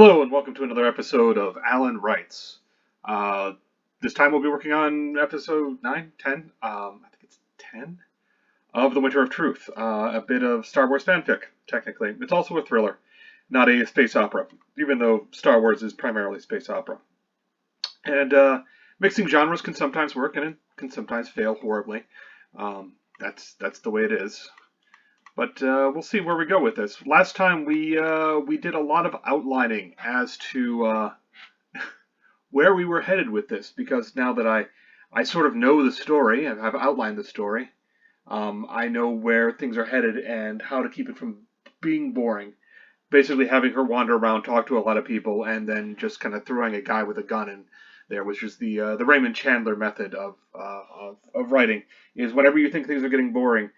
Hello and welcome to another episode of Alan Writes. Uh, this time we'll be working on episode 9, 10, I think it's 10, of The Winter of Truth. A bit of Star Wars fanfic, technically. It's also a thriller, not a space opera, even though Star Wars is primarily space opera. And mixing genres can sometimes work and it can sometimes fail horribly. That's the way it is. But we'll see where we go with this. Last time we did a lot of outlining as to where we were headed with this, because now that I sort of know the story, I've outlined the story, I know where things are headed and how to keep it from being boring. Basically, having her wander around, talk to a lot of people, and then just kind of throwing a guy with a gun in there, which is the Raymond Chandler method of writing. Is whenever you think things are getting boring,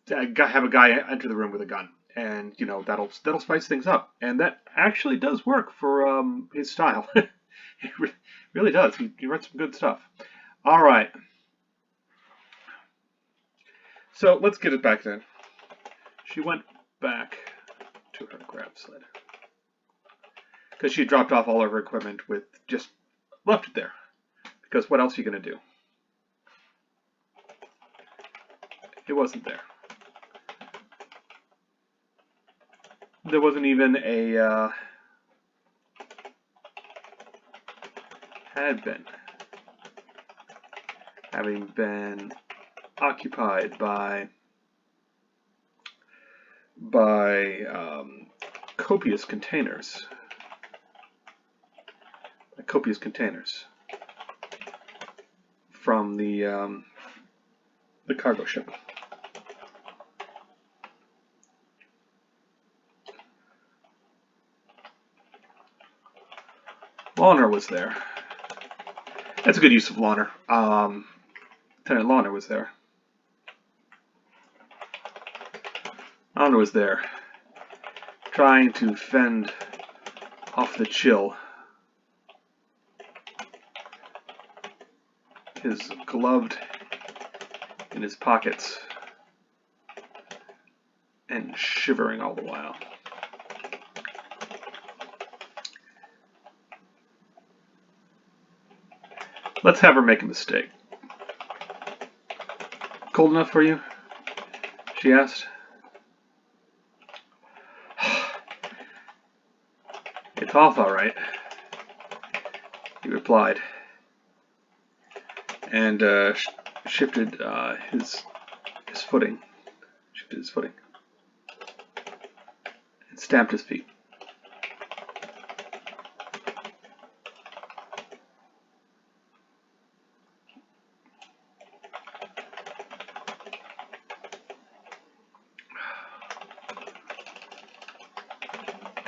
have a guy enter the room with a gun, and that'll spice things up, and that actually does work for his style. It really does. He writes some good stuff. All right, so let's get it back then. She went back to her grab sled because she dropped off all of her equipment with just left it there. Because what else are you gonna do? It wasn't there. There wasn't even a had been, having been occupied by copious containers. Copious containers from the cargo ship. Lawner was there. That's a good use of Lawner. Lieutenant Lawner was there. Lawner was there, trying to fend off the chill. His gloved in his pockets and shivering all the while. Let's have her make a mistake. Cold enough for you? She asked. It's off, all right, he replied, and shifted his footing. Shifted his footing and stamped his feet.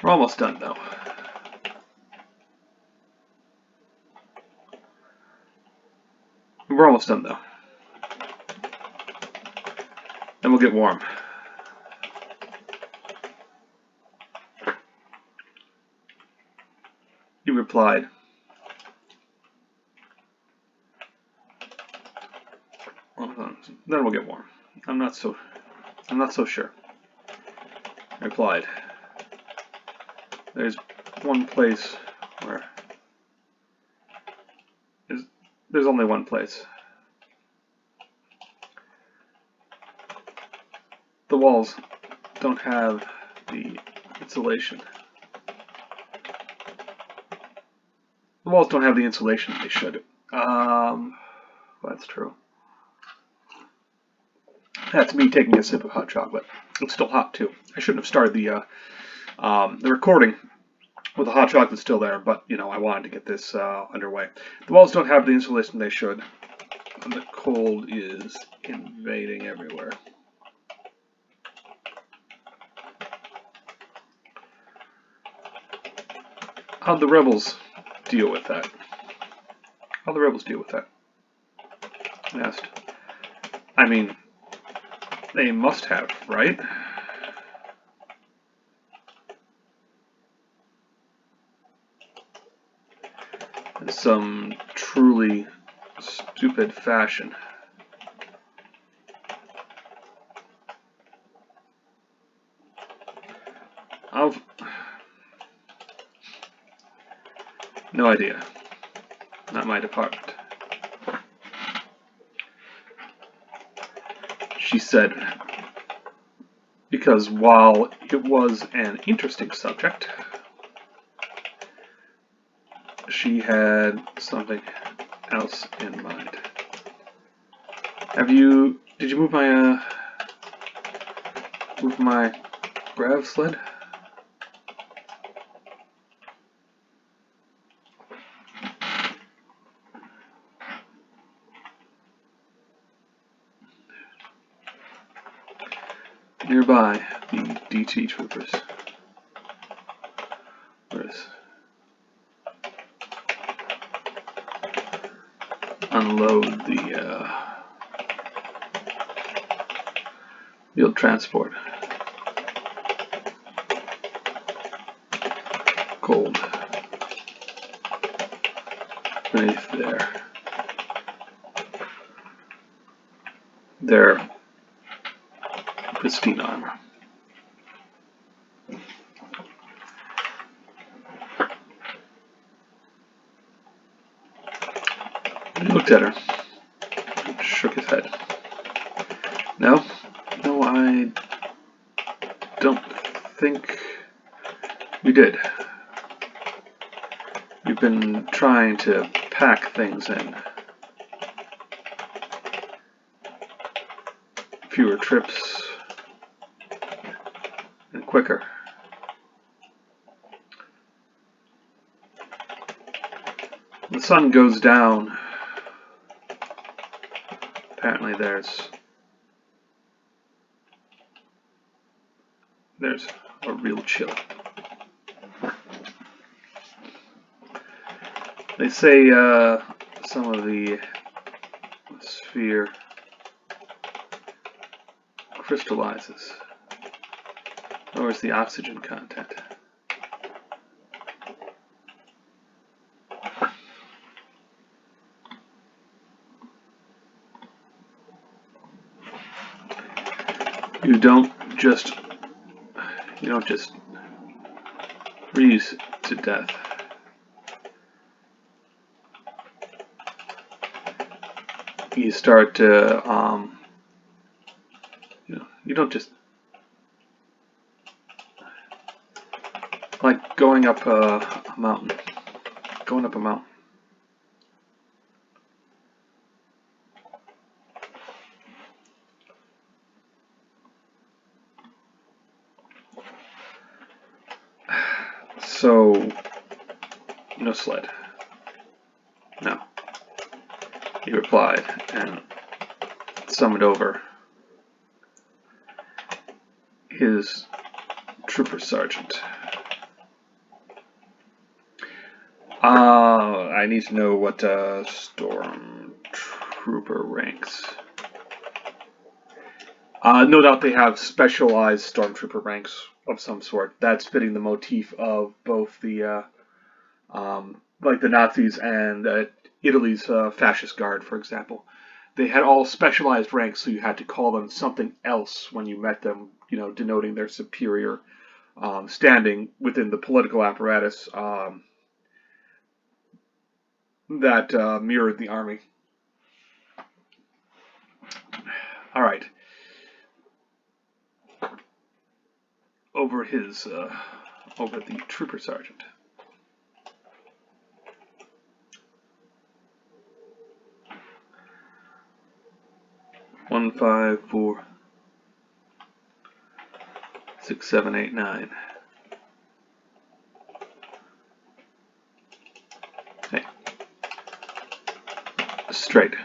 We're almost done, though. We're almost done, though. Then we'll get warm. He replied, then we'll get warm. I'm not so sure. I replied, there's one place where there's only one place. The walls don't have the insulation. The walls don't have the insulation they should. That's true. That's me taking a sip of hot chocolate. It's still hot too. I shouldn't have started the recording with the hot chocolate still there, but I wanted to get this underway. The walls don't have the insulation they should, and the cold is invading everywhere. How'd the rebels deal with that? How'd the rebels deal with that? I asked. I mean, they must have, right? In some truly stupid fashion. No idea. Not my department. She said, because while it was an interesting subject, she had something else in mind. Did you move my grav sled? Nearby, the DT troopers. Unload the field transport. Cold. Beneath their pristine armor. He looked at her and shook his head. No, I don't think we did. We've been trying to pack things in. Fewer trips and quicker. The sun goes down. Apparently there's a real chill. They say some of the sphere crystallizes, lowers the oxygen content. You don't just freeze to death. You start to you don't just like going up a mountain. Going up a mountain. So, no sled. No. He replied and summoned over his trooper sergeant. I need to know what storm trooper ranks. No doubt they have specialized stormtrooper ranks of some sort. That's fitting the motif of both the like the Nazis and Italy's fascist guard, for example. They had all specialized ranks, so you had to call them something else when you met them, denoting their superior standing within the political apparatus that mirrored the army. All right. Over the trooper sergeant. One, 5, 4, 6, 7, 8, 9. Hey. Straight.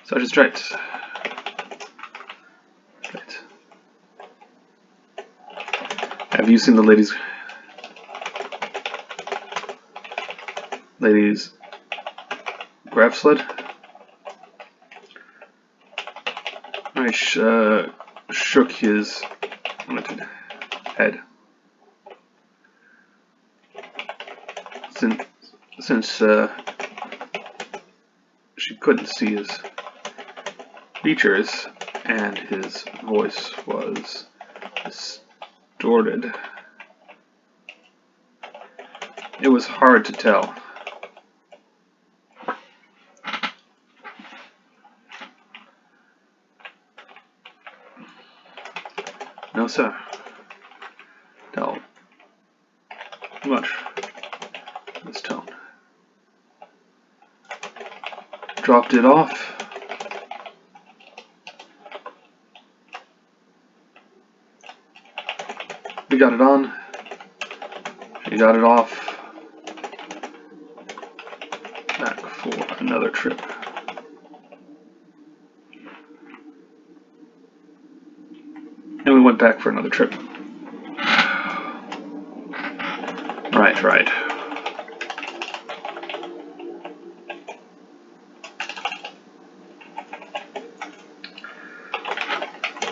Sergeant Straight. Have you seen the ladies grav sled? I shook his head. Since she couldn't see his features and his voice was distorted, It was hard to tell. No, sir. Tell much this tone. Dropped it off. We got it on. She got it off. Back for another trip. And we went back for another trip. Right.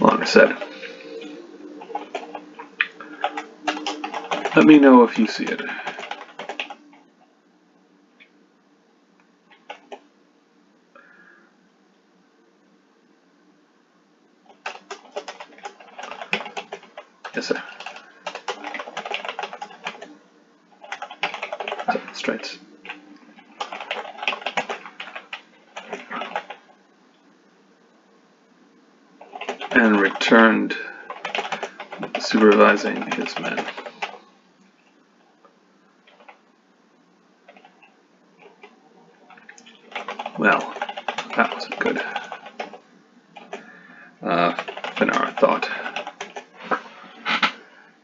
Like I said, let me know if you see it. Yes, sir. Straight. And returned supervising his men. Well, that wasn't good. Finara thought.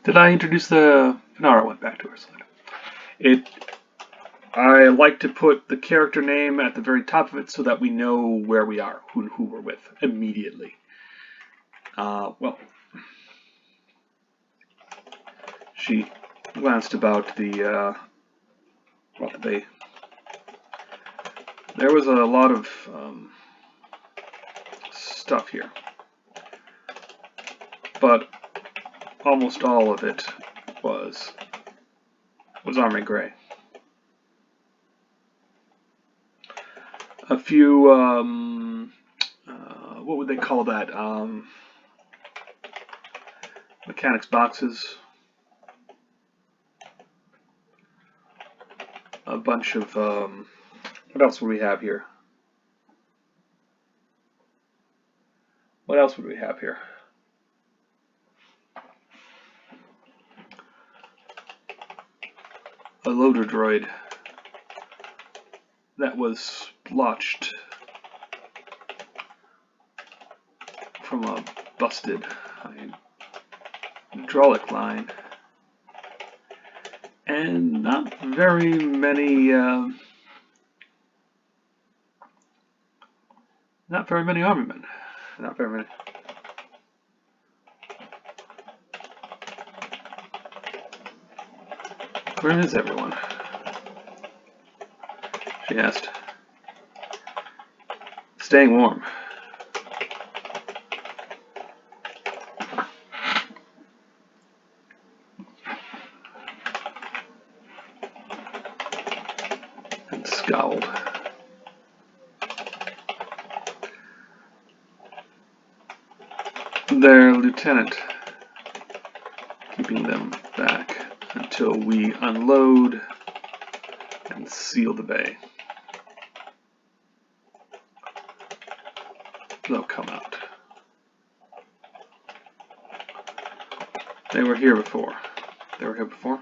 Did I introduce the... Finara went back to her slide. I like to put the character name at the very top of it so that we know where we are, who we're with, immediately. Well, she glanced about the bay. There was a lot of stuff here, but almost all of it was Army Gray. A few, what would they call that? Mechanics boxes. A bunch of, what else would we have here? What else would we have here? A loader droid that was splotched from a busted hydraulic line, and not very many army men. Not very many. Where is everyone? She asked. Staying warm. And scowled. Their lieutenant, keeping them back until we unload and seal the bay. They'll come out. They were here before. They were here before?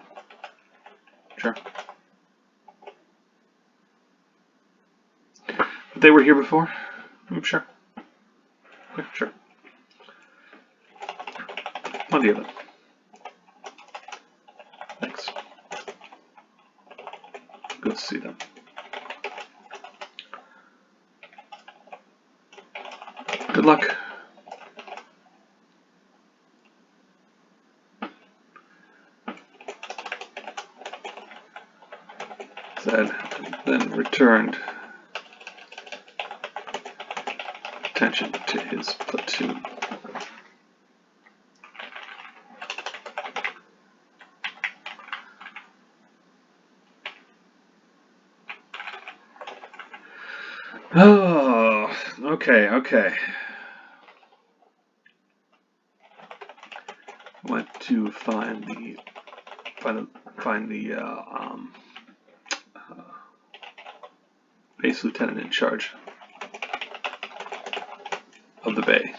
Sure. They were here before? Sure. Yeah, sure. Plenty of them. Thanks. Good to see them. Good luck. Said, then returned attention to his platoon. Oh, okay. Went to find the base lieutenant in charge of the bay.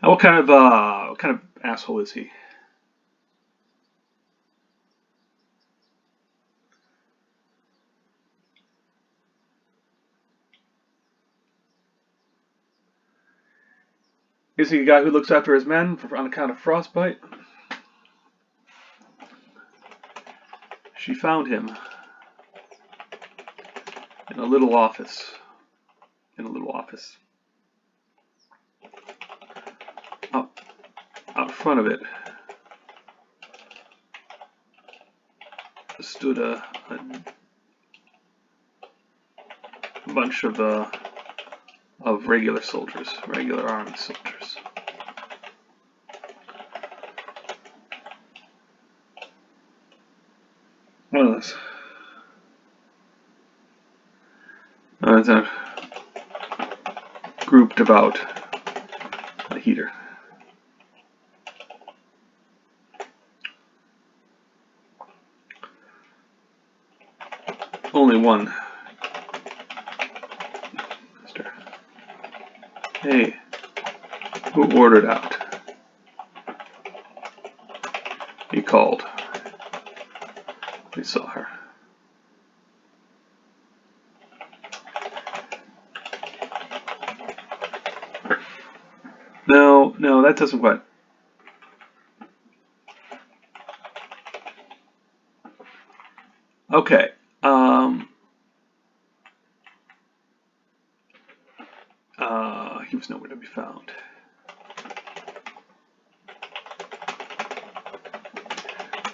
Now, what kind of asshole is he? Is he a guy who looks after his men on account of frostbite? She found him in a little office. Out front of it stood a bunch of regular soldiers, regular army soldiers. What is this? It's grouped about a heater. Only one. Mister. Hey, who ordered out? He called. We saw her. No, that doesn't quite. Okay. He was nowhere to be found.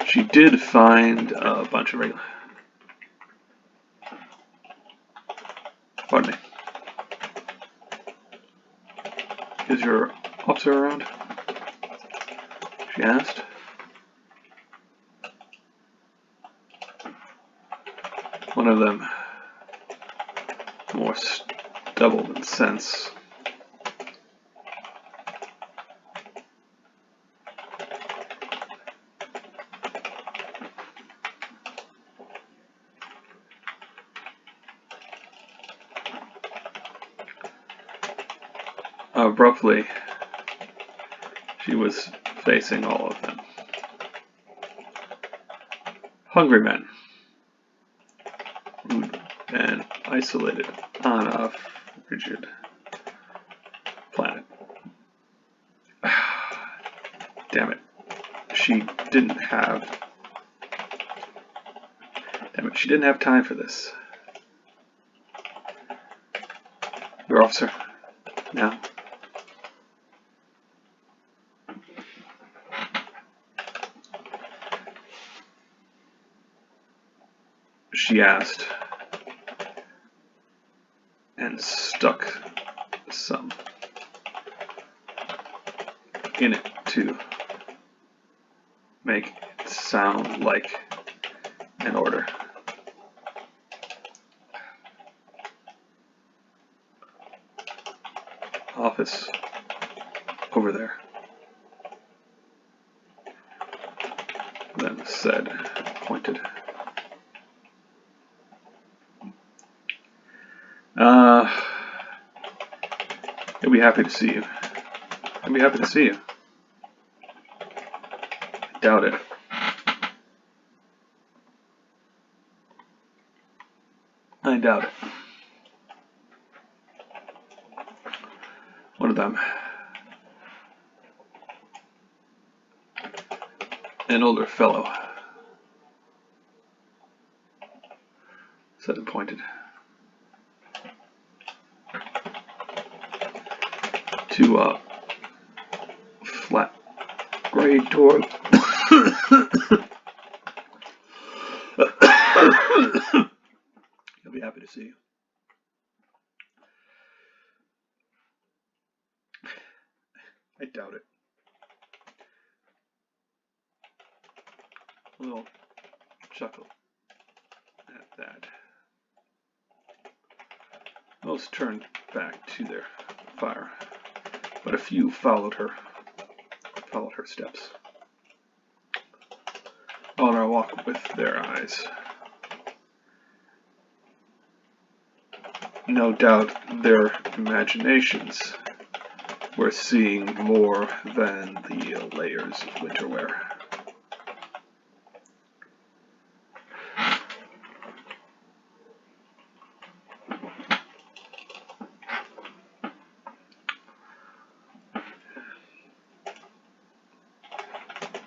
She did find a bunch of regular. Pardon me. Is your officer around? She asked. One of them, more stubble than sense. Abruptly, she was facing all of them. Hungry men, rude and isolated on a frigid planet. Damn it, she didn't have time for this. Your officer, now. She asked, and stuck some in it to make it sound like an order. Office over there. Then said, pointed. He'll be happy to see you. I'll be happy to see you. I doubt it. I doubt it. One of them, an older fellow, said and pointed to a flat gray door. He'll be happy to see you. I doubt it. A little chuckle at that. Most turned back to their fire, but a few followed her steps. on our walk with their eyes. No doubt their imaginations were seeing more than the layers of winter wear.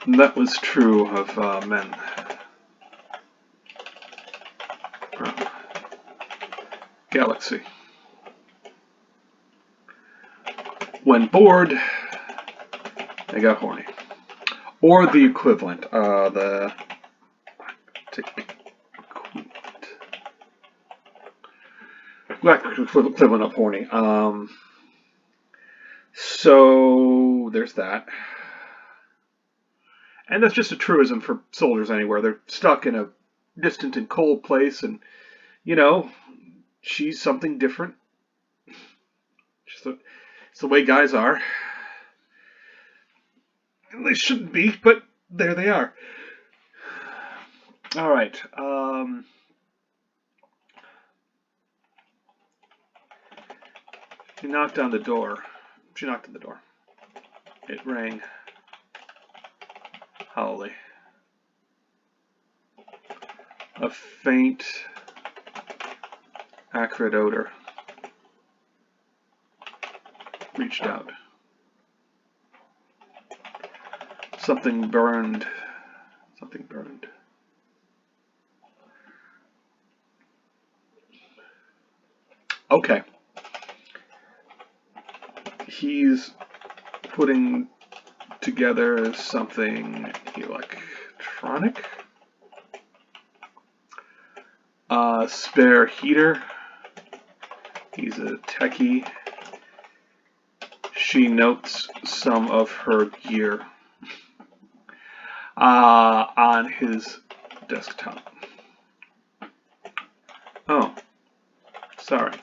And that was true of men. Galaxy. When bored, they got horny. Or the equivalent, equivalent of horny. So there's that. And that's just a truism for soldiers anywhere. They're stuck in a distant and cold place, and, you know, she's something different. It's the way guys are. And they shouldn't be, but there they are. All right. She knocked on the door. She knocked on the door. It rang. Hollowly. A faint, acrid odor reached out. Something burned. Something burned. Okay. He's putting together something electronic. Spare heater. He's a techie. She notes some of her gear on his desktop. Oh, sorry.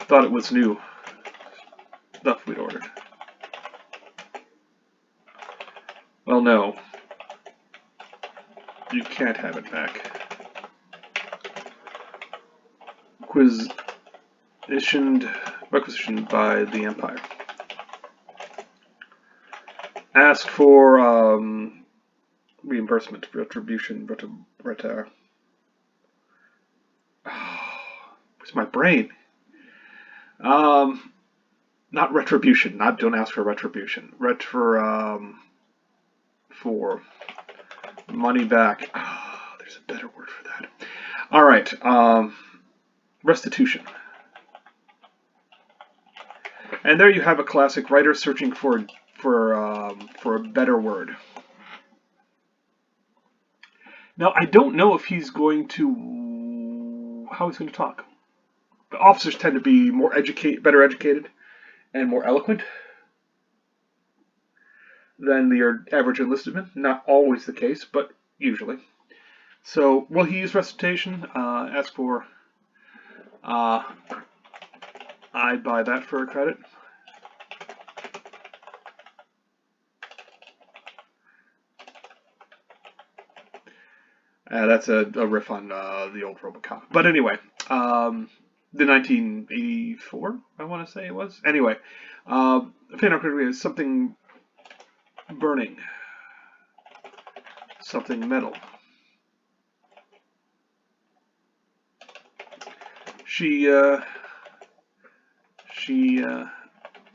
Thought it was new stuff we'd ordered. Well, no. You can't have it back. Requisitioned by the Empire. Asked for reimbursement, retribution, where's my brain? Not retribution. Don't ask for retribution. For money back. There's a better word for that. All right. Restitution. And there you have a classic writer searching for a better word. Now, I don't know if he's going to how he's going to talk. The officers tend to be better educated, and more eloquent than the average enlisted man. Not always the case, but usually. So, will he use recitation? Ask for. I'd buy that for a credit. That's a riff on the old RoboCop. But anyway, the 1984, I want to say it was. Anyway, is something burning, something metal. She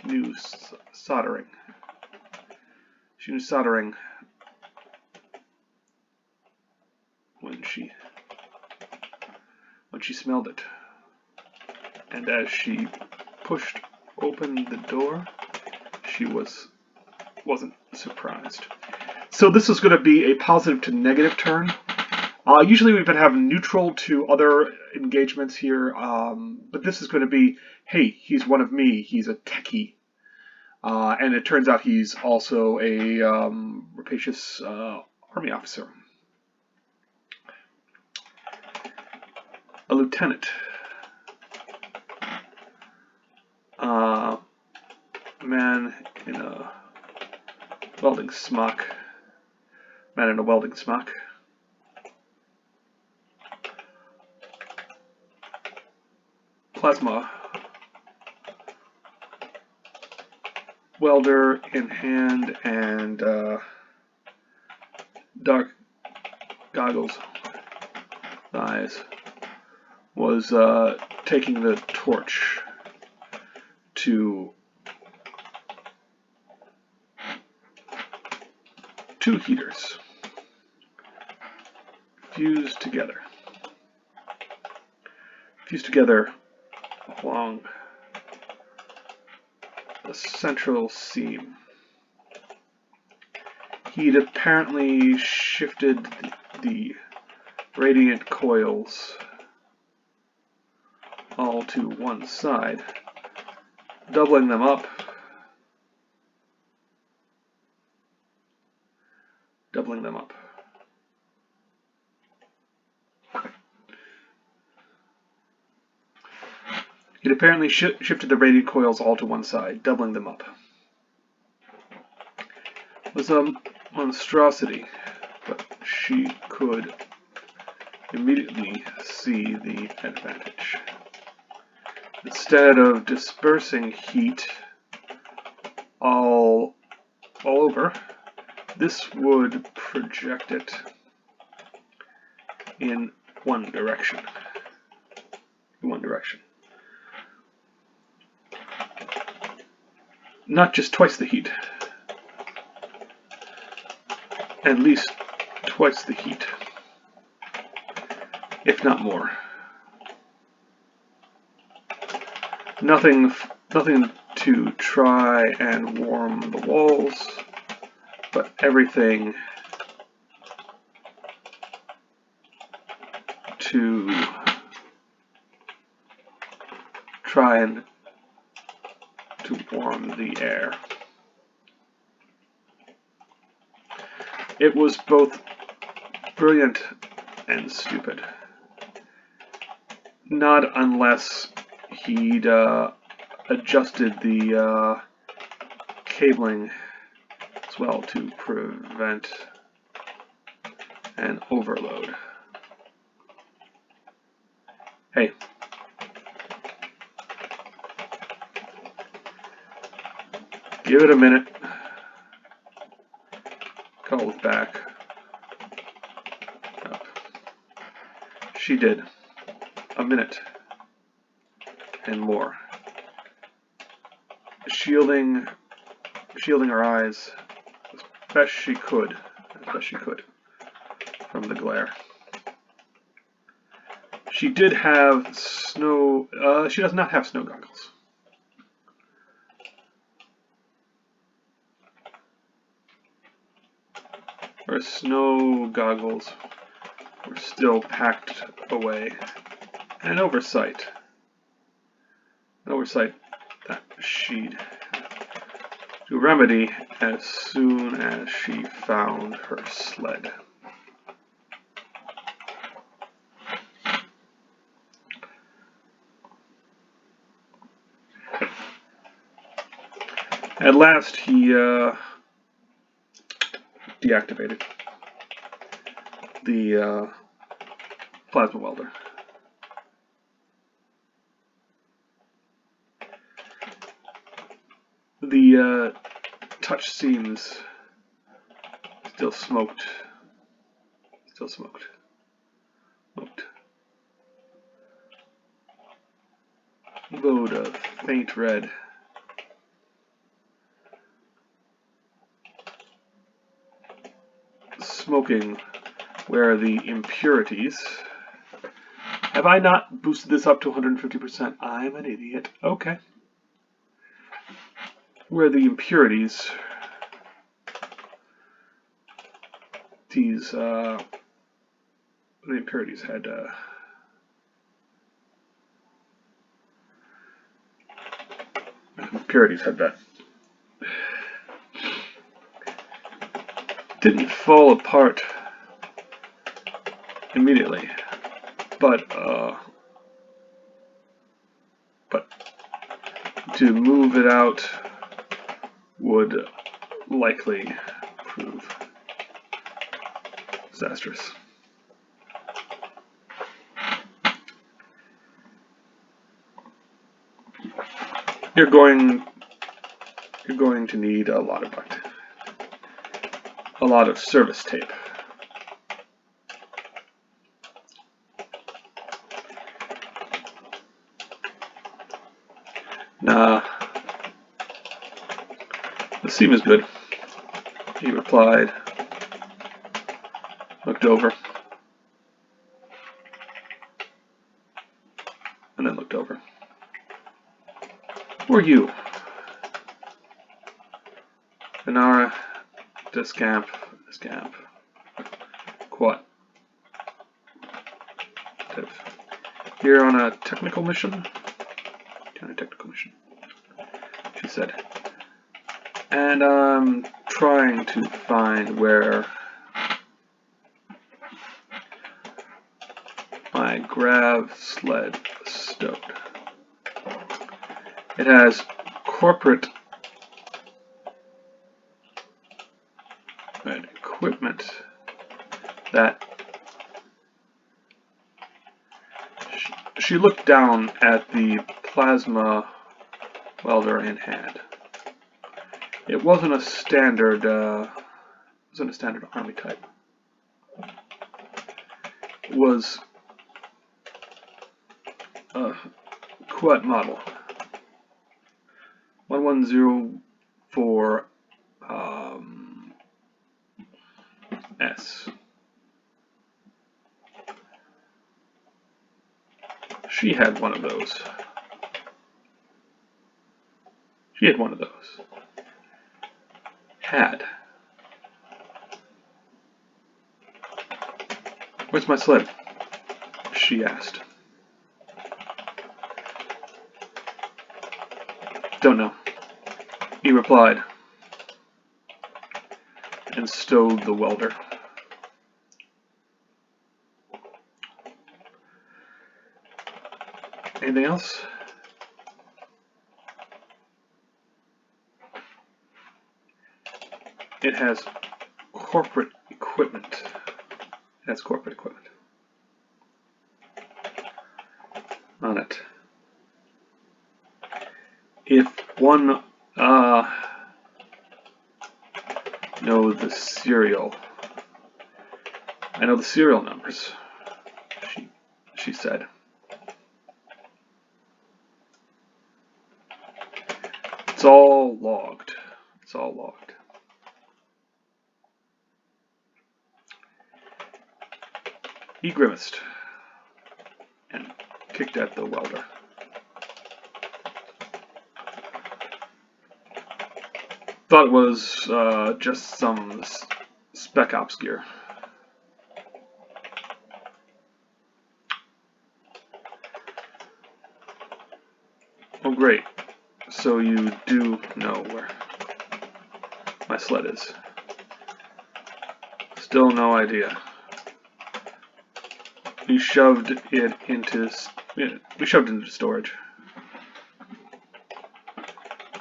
knew soldering. She knew soldering when she smelled it. And as she pushed open the door, she wasn't surprised. So this is going to be a positive to negative turn. Usually we've been having neutral to other engagements here, but this is going to be, hey, he's one of me, he's a techie. And it turns out he's also a rapacious army officer. A lieutenant. Man in a welding smock Man in a welding smock. Plasma welder in hand and dark goggles eyes was taking the torch to two heaters fused together along the central seam. He'd apparently shifted the radiant coils all to one side, doubling them up, It apparently shifted the radiant coils all to one side, doubling them up. It was a monstrosity, but she could immediately see the advantage. Instead of dispersing heat all over, this would project it in one direction. Not just twice the heat. At least twice the heat, if not more. Nothing to try and warm the walls, but everything to try and to warm the air. It was both brilliant and stupid. Not unless he'd adjusted the cabling as well to prevent an overload. Hey. Give it a minute. Called back. Up. She did. A minute. And more. Shielding her eyes as best she could from the glare. She did have snow. She does not have snow goggles. Her snow goggles were still packed away. An oversight that she'd to remedy as soon as she found her sled. At last, he deactivated the plasma welder. The touch seams still smoked. Glowed a faint red. Smoking where the impurities. Have I not boosted this up to 150%? I'm an idiot. Okay. Where the impurities, the impurities had that didn't fall apart immediately, but to move it out would likely prove Disastrous. You're going to need a lot of service tape. Nah, the seam is good, he replied, looked over, and then looked over. Who are you? Venara, Descamp, Quat. Here on a technical mission? She said. And I'm trying to find where my grav sled was stowed. It has corporate equipment that she looked down at the plasma welder in hand. It wasn't a standard army type. It was a quad model 1104 S. She had one of those. Had. Where's my sled? She asked. Don't know, he replied, and stowed the welder. Anything else? It has corporate equipment. On it. If one know the serial, I know the serial numbers, she said. It's all logged. He grimaced and kicked at the welder. Thought it was just some spec ops gear. Oh great, so you do know where my sled is. Still no idea. We shoved it into storage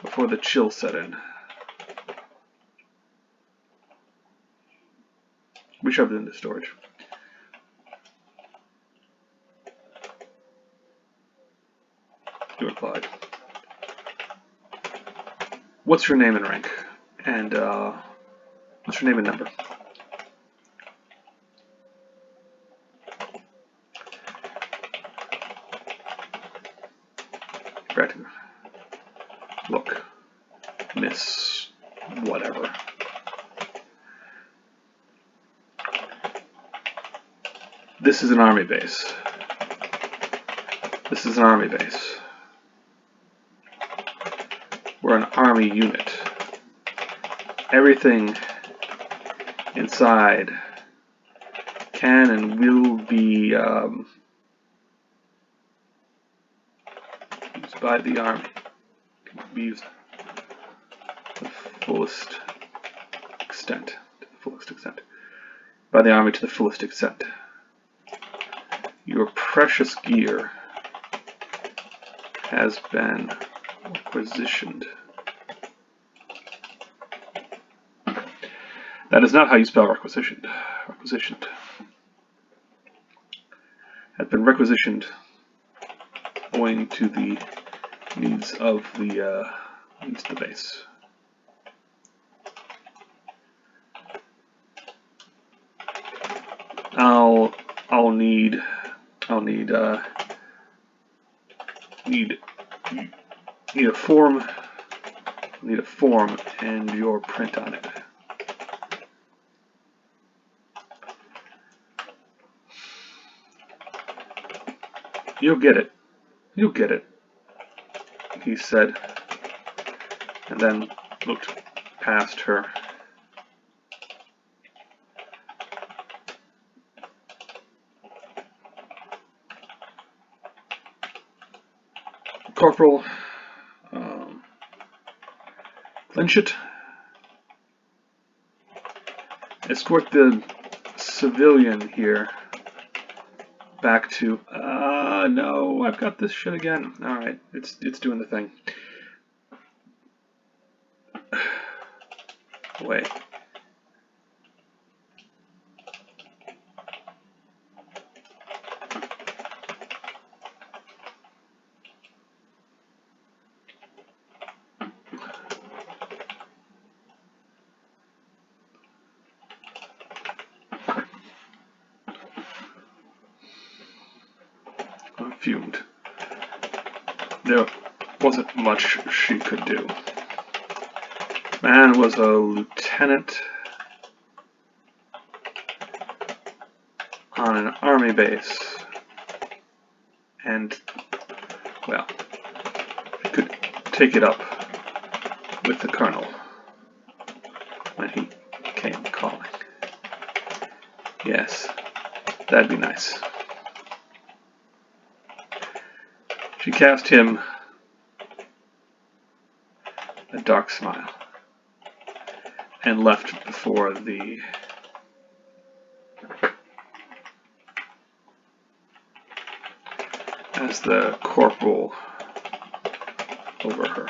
before the chill set in. We shoved it into storage. He replied. What's your name and rank? And what's your name and number? Look, Miss whatever. This is an army base. We're an army unit. Everything inside can and will be used by the army. Be used to the fullest extent. By the army to the fullest extent. Your precious gear has been requisitioned. That is not how you spell requisitioned. Requisitioned. Had been requisitioned owing to the needs of the base. I'll need a form. Need a form and your print on it. You'll get it. You'll get it, he said, and then looked past her. Corporal, clinch it. Escort the civilian here back to. No, I've got this shit again. All right, it's doing the thing. Wait. Fumed. There wasn't much she could do. Man was a lieutenant on an army base, and, well, he could take it up with the colonel when he came calling. Yes, that'd be nice. She cast him a dark smile and left before the as the corporal over her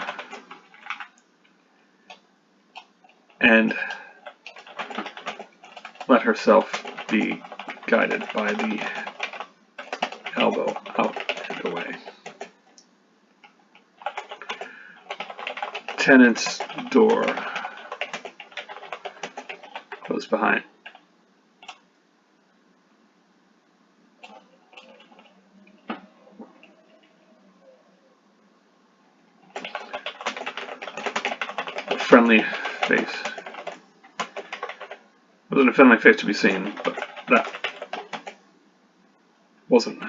and let herself be guided by the elbow out and away. Tenant's door closed behind. A friendly face. Wasn't a friendly face to be seen, but that wasn't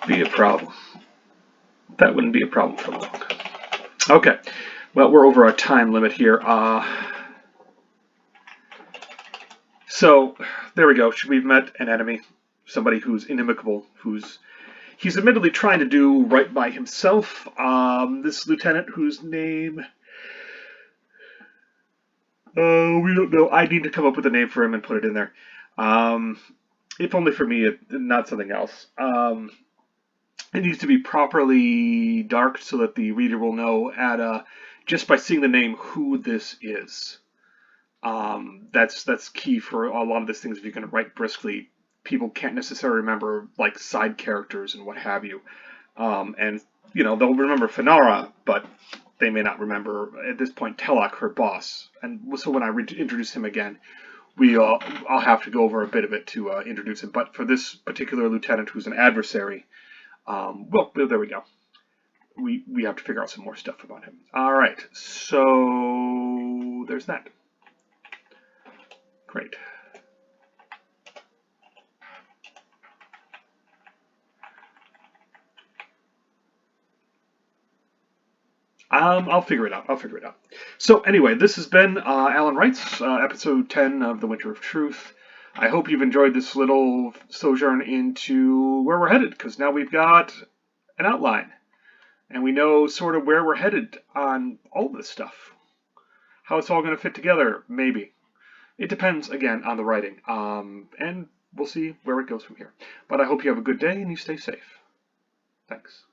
be a problem. That wouldn't be a problem for long. Okay, well, we're over our time limit here. So there we go. We've met an enemy, somebody who's inimicable, he's admittedly trying to do right by himself. This lieutenant, whose name we don't know. I need to come up with a name for him and put it in there. If only for me, not something else. It needs to be properly dark so that the reader will know just by seeing the name who this is. That's key for a lot of these things. If you're going to write briskly, people can't necessarily remember like side characters and what have you. And they'll remember Finara, but they may not remember at this point Telok, her boss. And so when I introduce him again, I'll have to go over a bit of it to introduce him. But for this particular lieutenant who's an adversary, well, there we go. We have to figure out some more stuff about him. All right, so there's that. Great. I'll figure it out. So anyway, this has been Alan Wrights, episode 10 of The Winter of Truth. I hope you've enjoyed this little sojourn into where we're headed, because now we've got an outline, and we know sort of where we're headed on all this stuff. How it's all going to fit together, maybe. It depends, again, on the writing, and we'll see where it goes from here. But I hope you have a good day and you stay safe. Thanks.